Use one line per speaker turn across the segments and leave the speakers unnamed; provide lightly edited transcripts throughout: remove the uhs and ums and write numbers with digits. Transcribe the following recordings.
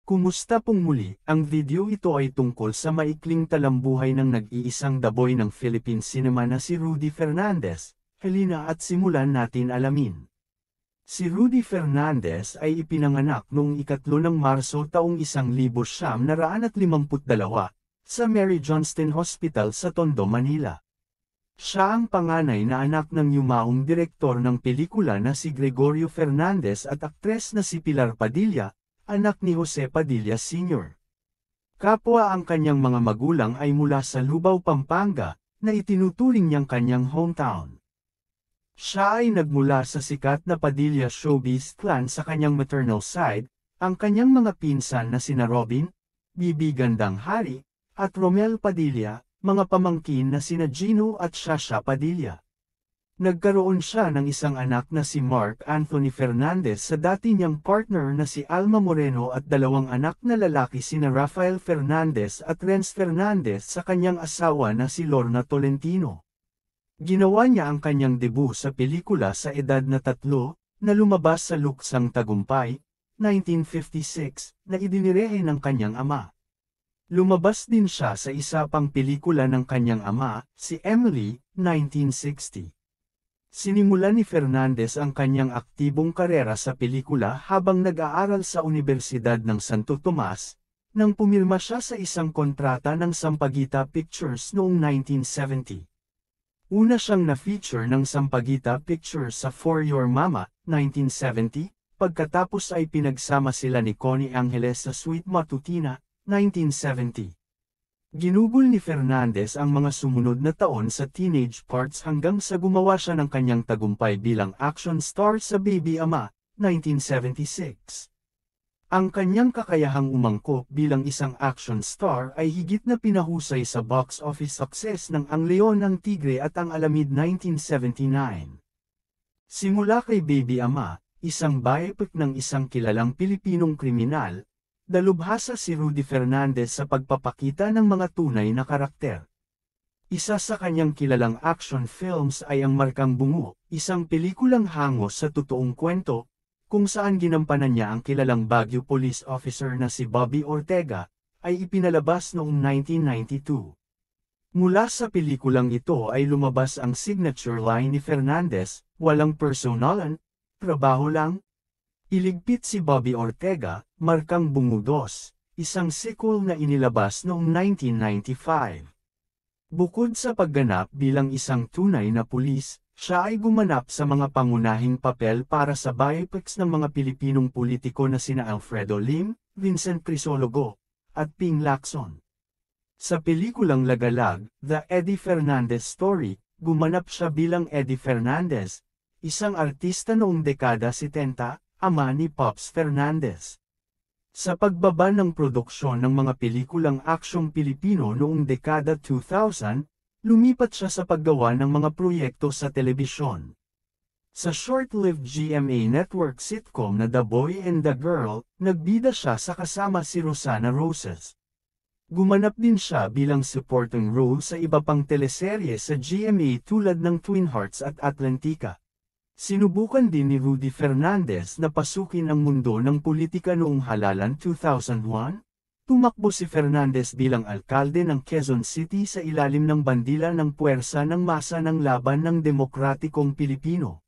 Kumusta pong muli? Ang video ito ay tungkol sa maikling talambuhay ng nag-iisang daboy ng Philippine cinema na si Rudy Fernandez. Halina at simulan natin alamin. Si Rudy Fernandez ay ipinanganak noong 3 ng Marso taong 1952 sa Mary Johnston Hospital sa Tondo, Manila. Siya ang panganay na anak ng yumaong direktor ng pelikula na si Gregorio Fernandez at aktres na si Pilar Padilla, anak ni Jose Padilla Sr. Kapwa ang kanyang mga magulang ay mula sa Lubao, Pampanga, na itinuturing niyang kanyang hometown. Siya ay nagmula sa sikat na Padilla showbiz clan sa kanyang maternal side, ang kanyang mga pinsan na sina Robin, Bibi Gandang Hari, at Romel Padilla, mga pamangkin na sina Gino at Shasha Padilla. Nagkaroon siya ng isang anak na si Mark Anthony Fernandez sa dati niyang partner na si Alma Moreno at dalawang anak na lalaki sina Rafael Fernandez at Renz Fernandez sa kanyang asawa na si Lorna Tolentino. Ginawa niya ang kanyang debut sa pelikula sa edad na 3, na lumabas sa Luksang Tagumpay, 1956, na idinirehe ng kanyang ama. Lumabas din siya sa isa pang pelikula ng kanyang ama, si Emily, 1960. Sinimulan ni Fernandez ang kanyang aktibong karera sa pelikula habang nag-aaral sa Universidad ng Santo Tomas, nang pumirma siya sa isang kontrata ng Sampaguita Pictures noong 1970. Una siyang na-feature ng Sampaguita Pictures sa For Your Mama, 1970, pagkatapos ay pinagsama sila ni Connie Angeles sa Sweet Matutina, 1970. Ginugol ni Fernandez ang mga sumunod na taon sa teenage parts hanggang sa gumawa siya ng kanyang tagumpay bilang action star sa Baby Ama, 1976. Ang kanyang kakayahang umangkop bilang isang action star ay higit na pinahusay sa box office success ng Ang Leon ng Tigre at Ang Alamid 1979. Simula kay Baby Ama, isang biopic ng isang kilalang Pilipinong kriminal, dalubhasa si Rudy Fernandez sa pagpapakita ng mga tunay na karakter. Isa sa kanyang kilalang action films ay ang Markang Bungo, isang pelikulang hangos sa totoong kwento, kung saan ginampanan niya ang kilalang Baguio police officer na si Bobby Ortega, ay ipinalabas noong 1992. Mula sa pelikulang ito ay lumabas ang signature line ni Fernandez, "Walang personalan, trabaho lang." Iligpit si Bobby Ortega, Markang Bungo 2, isang sequel na inilabas noong 1995. Bukod sa pagganap bilang isang tunay na pulis, siya ay gumanap sa mga pangunahing papel para sa biopics ng mga Pilipinong politiko na sina Alfredo Lim, Vincent Crisologo, at Ping Lacson. Sa pelikulang Lagalag, The Eddie Fernandez Story, gumanap siya bilang Eddie Fernandez, isang artista noong dekada 70, ama ni Pops Fernandez. Sa pagbaba ng produksyon ng mga pelikulang aksyong Pilipino noong dekada 2000, lumipat siya sa paggawa ng mga proyekto sa telebisyon. Sa short-lived GMA Network sitcom na The Boy and the Girl, nagbida siya sa kasama si Rosana Roses. Gumanap din siya bilang supporting role sa iba pang teleserye sa GMA tulad ng Twin Hearts at Atlantica. Sinubukan din ni Rudy Fernandez na pasukin ang mundo ng politika noong halalan 2001. Tumakbo si Fernandez bilang alkalde ng Quezon City sa ilalim ng bandila ng puwersa ng masa ng laban ng demokratikong Pilipino.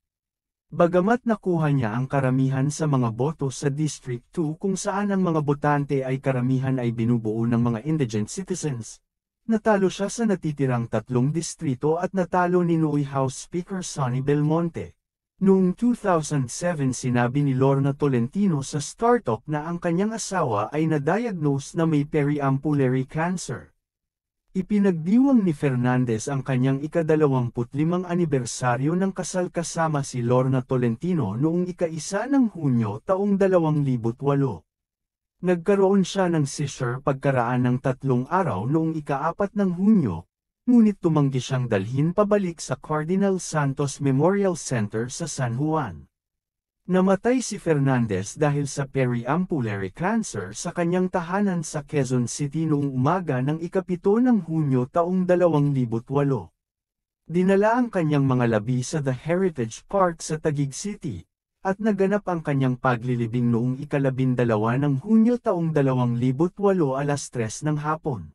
Bagamat nakuha niya ang karamihan sa mga boto sa District 2 kung saan ang mga botante ay karamihan ay binubuo ng mga indigent citizens, natalo siya sa natitirang 3 distrito at natalo ni Noy House Speaker Sonny Belmonte. Noong 2007 sinabi ni Lorna Tolentino sa StarTalk na ang kanyang asawa ay na-diagnose na may periampulary cancer. Ipinagdiwang ni Fernandez ang kanyang ika-25 anibersaryo ng kasal kasama si Lorna Tolentino noong ika-1 ng Hunyo taong 2008. Nagkaroon siya ng seizure pagkaraan ng 3 araw noong ika-4 ng Hunyo, ngunit tumanggi siyang dalhin pabalik sa Cardinal Santos Memorial Center sa San Juan. Namatay si Fernandez dahil sa periampulary cancer sa kanyang tahanan sa Quezon City noong umaga ng ika-7 ng Hunyo taong 2008. Dinala ang kanyang mga labi sa The Heritage Park sa Taguig City, at naganap ang kanyang paglilibing noong 12 ng Hunyo taong 2008 alas 3 ng hapon.